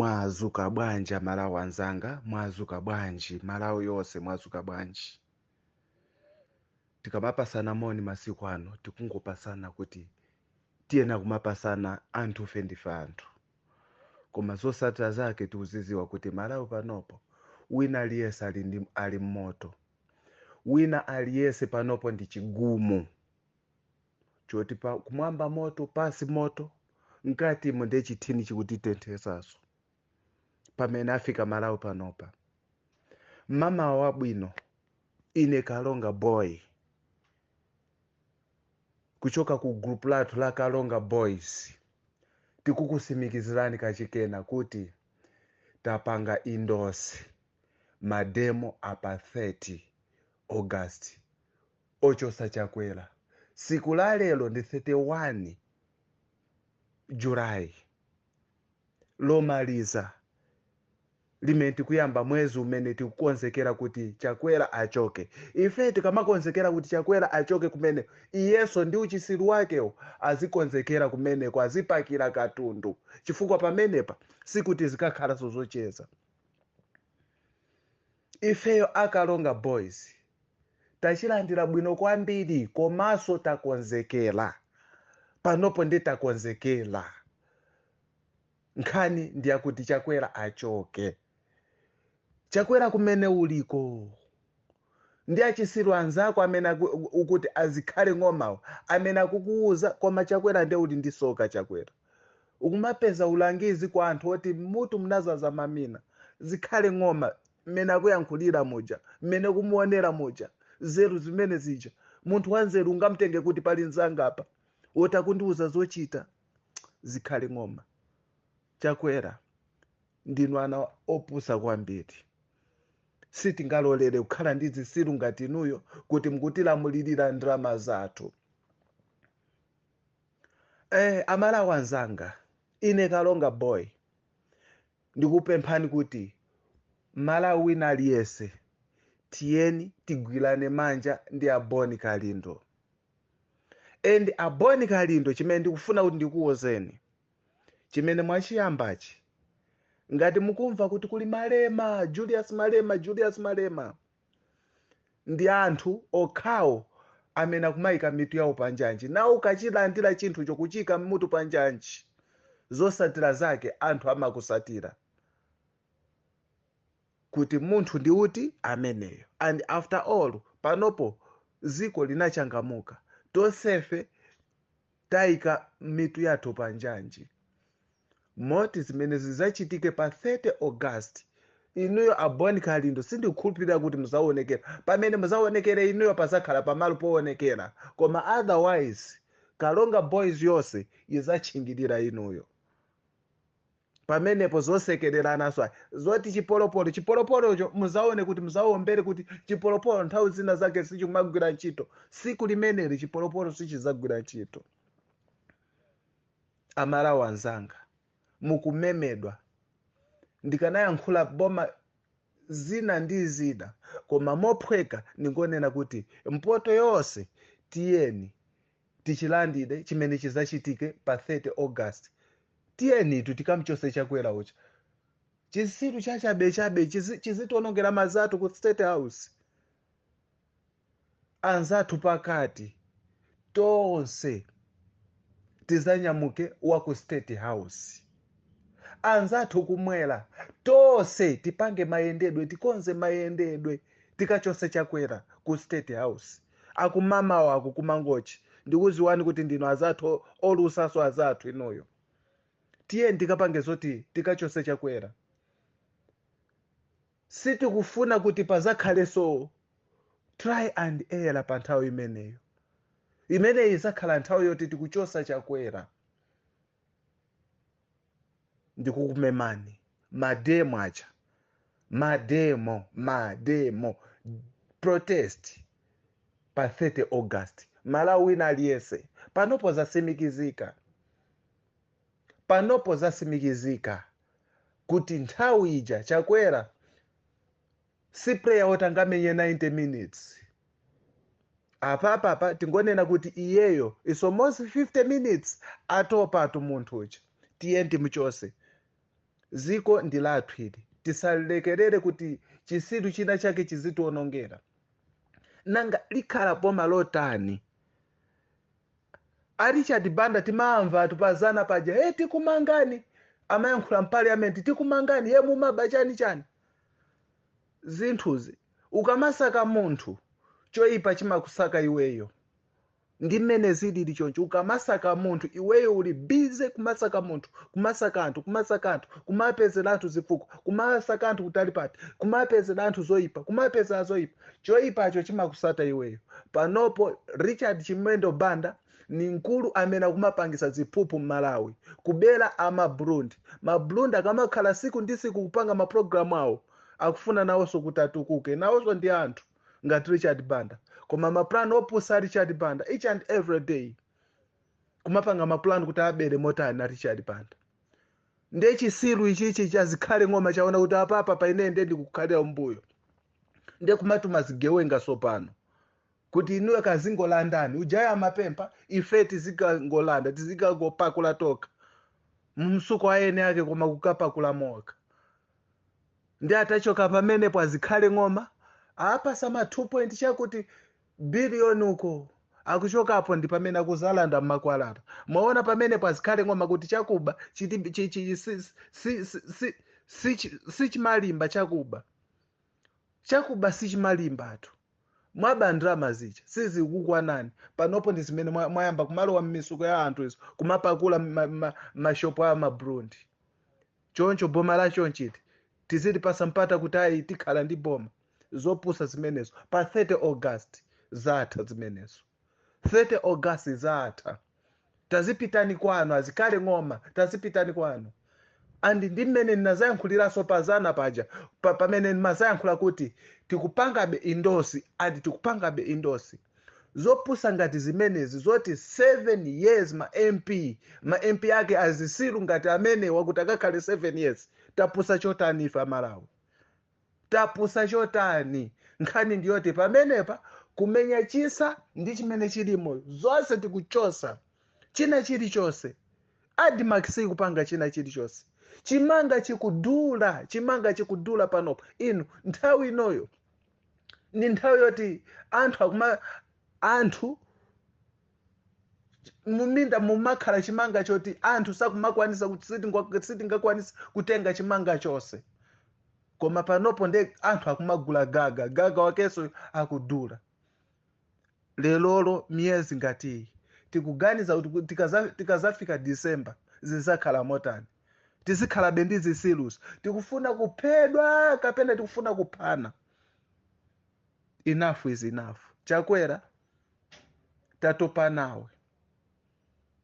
Mwazuka bwanja Malawi anzanga, mwazuka bwanji Malawi yose, mwazuka bwanji. Tikamapasana moni masiku ano tikungopasana kuti tiyena kumapasana anthu fe ndife anthu, koma zotsatira zake tikuziziwa kuti Malawi panopo wina aliyese ali mmoto, wina aliyese panopo ndi chigumu choti kumwamba moto pasi moto, nkati munde chithini chikutitenthesaso. Pamene afika Malawi panopa, mama wabwino ine Karonga Boy, kuchoka ku group lathu la Karonga Boys, tikukusimikizirani kachikena kuti tapanga endorse mademo apa 30 August ochosa chakwera. Siku la lero ndi 31 July lomaliza limene tikuyamba mwezi umene tikukonzekera kuti chakwera achoke. Ife tikamakonzekera kuti chakwera achoke kumene, iyeso ndi uchisiru wakewo azikonzekera kumeneko, azipakira katundu, chifukwa pamenepa sikuti zikakhala zocheza. Ifeyo aKaronga Boys tachilandira bwino kwambiri, komanso takonzekera. Panopo ndi takonzekera, nkhani ndiyakuti chakwera achoke. Chakwera kumene uliko ndi achisiru anzako amene ukuti azikhale ng'omawo, amene akukuuza koma chakwera ndi uli ndi soka chakwera. Ukumapeza ulangizi kwa anthu oti mutu mnazaza mamina, zikhale ng'oma mmene akuyankhulira muja, mmene kumuonera muja, zeru zimene zija. Munthu wanzeru ungamtenge kuti pali nzangapa wotakundiuza zochita, zikhale ng'oma. Chakwera ndinu ana opusa kwambiri, sitingalolere kukhala ndi zisiru ngati inuyo kuti mukutilamulirira ndrama zathu. Amalawi anzanga, ine Karonga Boy ndikupemphani kuti Malawi wina aliyese tiyeni tigwirane manja ndi aboni Kalindo. And aboni Kalindo chimene ndikufuna kuti ndikuwuzeni, chimene mwachiyambachi, ngati mukumva kuti kuli Malema, Julius Malema, ndi anthu okhawo amene akumayika mitu yawo panjanji. Nawo ukachilandira chinthu chokuchika mutu panjanji, zotsatira zake anthu amakusatira kuti munthu ndi uti ameneyo. And after all, panopo ziko linachangamuka, tonsefe tayika mitu yathu panjanji. Moti zimene zizachitike pa 30 August, inuyo aboni Kalindo sindikukhulupirira kuti muzaonekera. Pamene muzaonekera inuyo pazakhala pamalo poonekera, koma otherwise Karonga Boys yonse izachingira inuyo. Pamenepo zosekereranaso zoti chipolopolocho muzaone kuti muzaombere kuti chipolopolo nthawi zina zake sichimagwira ntchito. Siku limeneli chipolopolo sichizagwira ntchito. Amalawi anzanga, mukumemedwa. Ndikanayankhula boma zina ndi zina, koma mophweka ningonena kuti mpoto yonse tiyeni tichilandire chimene chizachitike pa 30 August. Tiyeni tikamchose chakwera ucha. Chisiru chabe chizitonongera mazatu ku State House. Anzathu pakati tonse tizanyamuke wa ku State House. Anzathu kumwera tonse tipange mayendedwe, tikonze mayendedwe, tikachose chakwera ku State House. Akumamawo akukumangochi ndikuziwani kuti ndino azathu olusaso azathu inoyo. Tiyeni tikapange zoti tikachose chakwera. Sitikufuna kuti pazakhale so try and error pa nthawi imeneyo. Imeneyi izakhala nthawi yoti tikuchosa chakwera. Ndikukumemani mademo acha, mademo protest pa 30 August. Malawi wina aliyese panopo zasimikizika kuti nthawi ija chakwera si player otangamenye 90 minutes. Apa tingonena kuti iyeyo is almost 50 minutes atopa atu munthu uja. Tiyeni timuchose. ziko ndi lathu ili, tisalekerere kuti chisiru china chake chizitiwonongera. Nanga likhala boma lotani? Richard Banda timamva tupazana paja, tikumangani, amayankhula mpaliamenti, tikumangani, mumaba chani. Zinthuzi ukamasaka munthu choyipa chimakusaka iweyo. Ndi mmene zilili choncho, ukamasaka munthu iweyo uli bize kumasaka munthu, kumasaka anthu, kumapezera anthu zifukwa, kumasaka anthu kutali pati, kumapezera anthu zoyipa, kumapezera zoyipa. Choyipacho chimakusata iweyo. Panopo Richard Chimwendo Banda ni nkulu amene akumapangisa ziphuphu m'Malawi, kubera Mabrundi akamakhala siku ndi siku kupanga maprogramu awo, akufuna nawonso kuti atukuke, nawonso ndi anthu ngati Richard Banda. Koma maplan opusa Richard Banda each and every day kumapanga maplan kuti abere motani na Richard Banda. Ndiye chisiru ichichi chazikhale ng'oma chaona kuti apapa paine ndi kukhalira mbuyo. Ndiye kumatuma zigewenga sopano kuti inuwe kazingolandani ujaya mapempa ife tizikangolanda tizikangopakula toka msuko ayene yake koma kukapakula moka. Ndiye atachoka pamenepo azikhale ng'oma apa sama 2 point chakuti billion uko akuchokapo ndi pamene akuzalanda mmakwalata. Mwaona pamene pazikhale ng'oma kuti chakuba si chimalimba chakuba si chimalimba atu mwabandrama zicha sizikukwanani. Panopo ndi zimene mwayamba kumalowa m'misuko ya anthu izo kumapakula mashopo a Mabrundi. Choncho boma la chonchiti tizidi pasampata kuti ayi tikhala ndi boma zopusa zimenezo. Pa 30 August zatha zimenezo, 30 August zatha. Tazipitani kwanu azikhale ng'oma, tazipitani kwanu. Andi ndi mmene ndinazayankhuliraso pazana paja pamene ndimazayankhula kuti tikupangabe indosi, andi tikupangabe indosi zopusa ngati zimenezi zoti 7 years ma MP ake azisiru ngati amene wakuti akakhale 7 years. Tapusa chotani ife Malawi? Tapusa chotani? Nkhani ndiyoti pamenepa kumenya chisa ndi chimene chilimo zonse tikuchosa china chilichonse. Adi makisi kupanga china chilichonse. Chimanga chikudula panopo. Inu nthawi inoyo ni nthawi yoti anthu muminda mumakhala chimanga choti anthu sakumakwanisa kuti sitingakwanisa kutenga chimanga chose. Koma panopo ndi anthu akumagula gaga wakeso akudula. Lelolo miyezi ngati tikuganiza kuti tikazafika December zizakhala motani. Tizikhala bendi zisilusi. Tikufuna kuphedwa kapena tikufuna kuphana. Enough is enough. Chakwera tatopa nawe.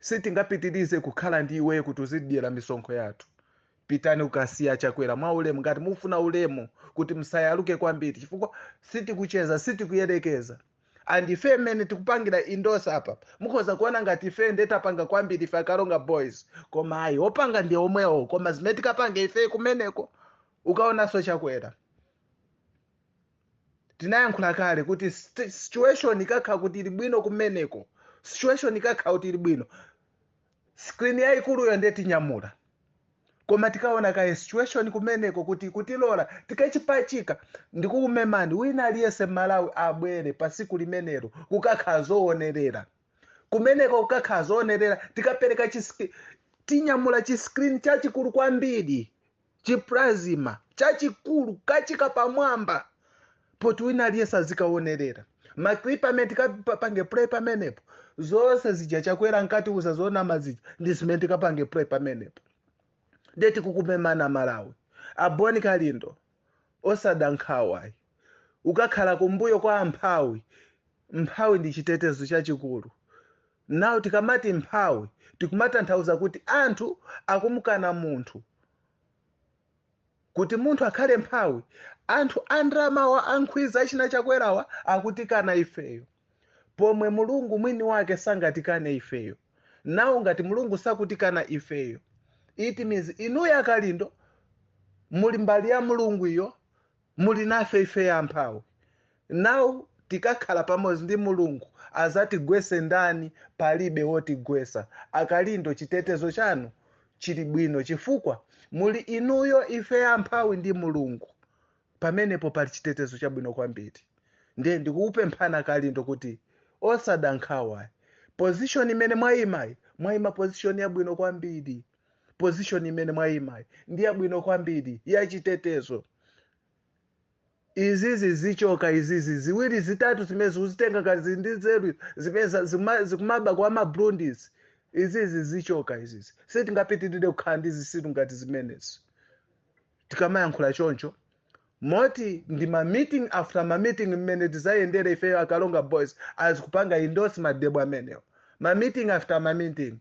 Sitingapitirize kukhala ndi iwe kuti uzidyera misonkho yathu. Pitani ukasiya Chakwera mwa ulemu ngati mufuna ulemu kuti msayaluke kwambiri chifukwa sitikucheza sitikuyelekeza. And ife mmene tikupangira indosa apa mukhoza kuona ngati ife ndetapanga kwambiri ife Karonga Boys, koma ayi opanga ndi omwewo, koma zimene tikapanga ife kumeneko ukaonanso Chakwera. Tinayankhula kale kuti situation ikakhala kuti ili bwino kumeneko, situation ikakhala kuti ili bwino, screen yayikuluyo ndetinyamula. Koma tikaona kaye situation kumeneko kuti lola tikachipachika ndikukumemani wina aliyese Malawi abwere pasiku limenero kukakhala zoonerera. Kumeneko kukakhala zoonerera tikapereka tinyamula screen chachikulu kwambiri, chiplasma chachikulu kachika pamwamba poti wina aliyese azikaonerera. Maclip amene tikapange play pamenepo zonse zija Chakwera nkati uzazoona mazija ndi zimene tikapange play pamenepo. Ndeti kukumemana Malawi aboni kalindo osada nkhawayi ukakhala kumbuyo kwa mphawi ndi chitetezo chachikulu. Nawo tikamati mphawi tikumatanthauza kuti anthu akumukana munthu. Kuti munthu akhale mphawi anthu andramawa ankhwiza achina Chakwerawa akutikana ifeyo, pomwe Mulungu mwini wake sangatikane ifeyo. Nawo ngati Mulungu sakutikana ifeyo, it means inuyo akalindo muli mbali ya Mulungu iyo, muli nafe ife ya mphawi. Now tikakhala pamodzi ndi Mulungu azatigwese ndani, palibe wotigwesa. Akalindo chitetezo chanu chili bwino chifukwa muli inuyo ife amphawi ndi mulungu. Pamenepo pali chitetezo chabwino kwambiri. Ndiye ndikupemphana Kalindo kuti osadankhawa. Position imene mwayima position yabwino kwambiri. Position imene mwayima ndi yabwino kwambiri ya chitetezo. Izizi zichoka izizi ziwiri zitatu zimene uzitenga kazi ndi nzeru zimeza zikumaba kwa mabrundis. Izizi zichoka izizi. Sitingapitirire kukhala ndi zisiru ngati zimenezi. Tikamayankhula choncho moti ndi ma meeting after ma meeting mmene tizayendera ife a Karonga Boys azikupanga endorse madebo amenewo. Ma meeting after ma meeting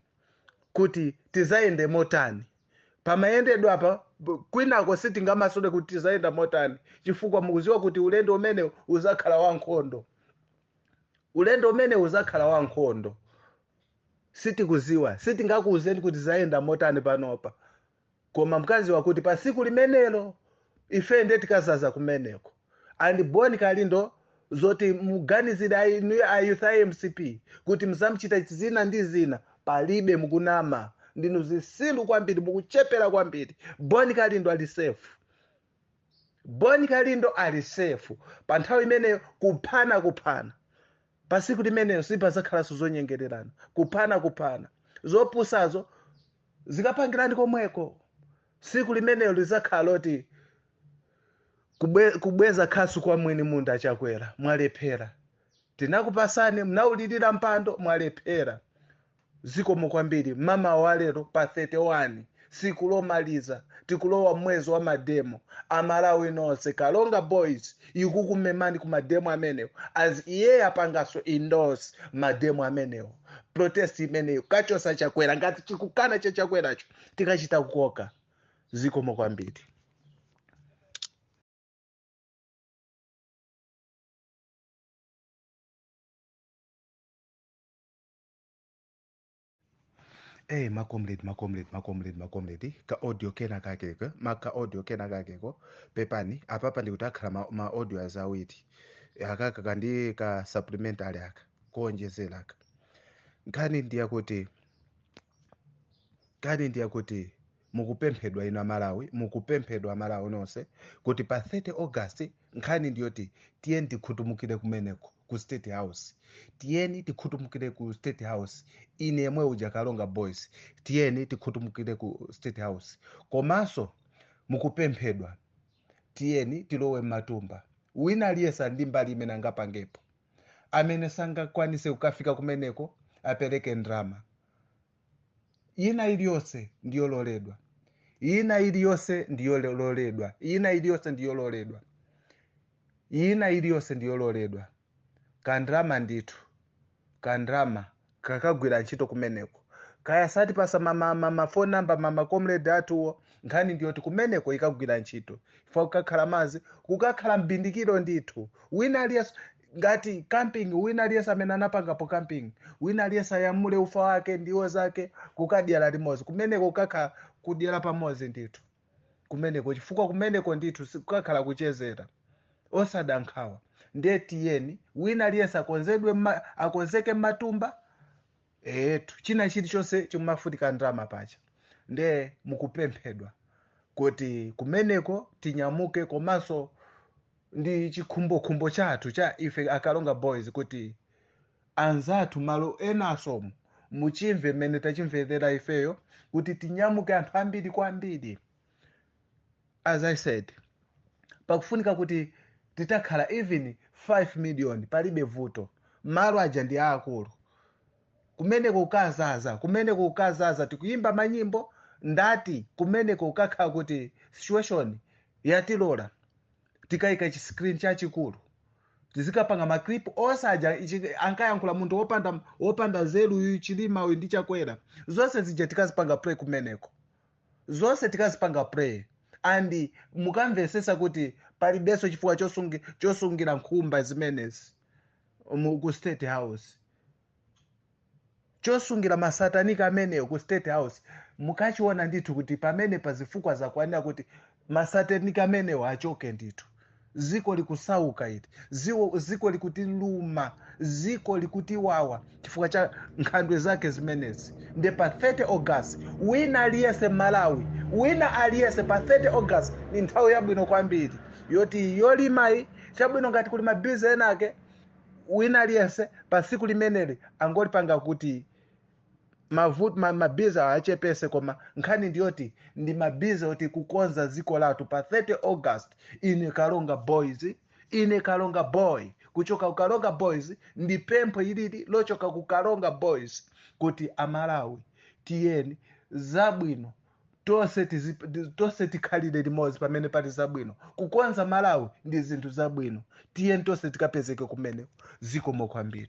kuti tizayende motani. Pamayendedwa apa kwinako sitingamasule kuti tizayenda motani chifukwa mukuziwa kuti ulendo umene uzakhala wankhondo. Ulendo umene uzakhala wankhondo. Sitikuziwa sitingakuuzeni kuti tizayenda motani panopa. Koma mkaziwa kuti pa siku limenelo ife ndiye tikazaza kumeneko. And boni Kalindo zoti muganizira a youth IMCP kuti mzamuchita zina ndi zina palibe mukunama. Ndinu zisilu kwambiri mukuchepera kwambiri. Boni Kalindo ali safe. Boni Kalindo ali safe. Pa nthawi imene kuphana. Pa siku limeneyo sipazakhala zonyengererana. Kuphana. Zopusazo zikapangirani komweko. Siku limeneyo lizakhala loti kubweza khasu kwa mwini munda chakwera. Mwalephera. Tinakupasani mnaulirira mpando mwalephera. Zikomo kwambiri mama walero pa 31 siku lomaliza tikulowa mwezi wa mademo amalawi nonse Karonga Boys ikukumemani ku mademo amenewo as iye apangaso endorse mademo amenewo. Protest imeneyo kachosa chakwera ngati chikukana chakweracho tikachita kukoka. Zikomo kwambiri. Makomrade ka audio kena kakeko maka audio kena kakeko pepani apapa ndi kutakhala ma audio azawiti akaka kandi ka supplementary aka kuonjezera aka nkhani ndiya kuti mukupemphedwa ino mukupemphedwa Malawi nonse kuti pa 30 August nkhani ndiyoti tiyeni tikhutumukire kumeneko ku State House. Tiyeni tikhutumukire ku State House. Ine yemwe uja Karonga Boys tiyeni tikhutumukire ku State House. Komanso mukupemphedwa tiyeni tilowe matumba. Wina aliyesa ndi mbali imene angapangepo. Amene sangakwanise kukafika kumeneko apereke ndrama. Ina iliyonse ndiyololedwa. Ina iliyonse ndiyololedwa. Kandrama ndithu. Kandrama kakagwira ntchito kumeneko. Kaya sati pasa mama phone number mama comrade atuwo nkhani ndiyoti kumeneko ikagwira ntchito. Ifa kukakhala mazi kukakhala mbindikiro ndithu. Wina aliyesa ngati camping wina aliyesa amene anapangapo camping. Wina aliyesa yamule ufa wake ndiwo zake kukadyera limodzi. Kumeneko kukakhala kudyera pamodzi ndithu. Kumeneko chifukwa kumeneko ndithu sikukakhala kuchezera. Osadankhawa. Ndiye tiyeni wina aliyesa akonzeke matumba china chilichonse chimafutika ndrama pacha. Ndiye mukupemphedwa kuti kumeneko tinyamuke komanso ndi chikhumbokhumbo chathu cha ife a Karonga Boys kuti anzathu malo enaso muchimve mmene tachimverera ifeyo kuti tinyamuke anthu ambiri kwambiri. As I said, pakufunika kuti titakhala even 5 million palibe vuto. Malo aja ndi akulu. Kumeneko kukazaza tikuyimba manyimbo ndati kumeneko kukakhala kuti situation yatilola tikayika screen chachikulu tizikapanga maklip osaja ankayankhula munthu wopanda zelu chilima ndi chakwera zonse zija tikazipanga play kumeneko. Zonse tikazipanga play and mukamvesesa kuti palibenso chifukwa chosungira nkhumba zimenezi ku State House. Chosungira masatanika ameneyo ku State House mukachiona ndithu kuti pamene pazifukwa zakwanira kuti masatanika ameneyo achoke ndithu. ziko likusauka iti, ziko likuti luma, ziko likuti wawa chifukwa cha nkhandwe zake zimenezi. Ndi pa 30 August wina aliyese Malawi, wina aliyese pa 30 August ni nthawi yabwino kwambiri yoti yolimayi chabwino ngati kuli mabiza enake wina aliyese pa siku limeneli angolipanga kuti mabiza achepese, koma nkhani ndiyoti ndi mabiza oti kukonza ziko latu pa 30 August. Ine Karonga Boys, ine Karonga Boy kuchoka ku Karonga Boys, ndi pempho ilili lochoka ku Karonga Boys kuti Amalawi tiyeni zabwino tonse tikhalire limodzi pamene pali zabwino. Kukonza Malawi ndi zinthu zabwino, tiyeni tonse tikapezeke kumene. Zikomo kwambiri.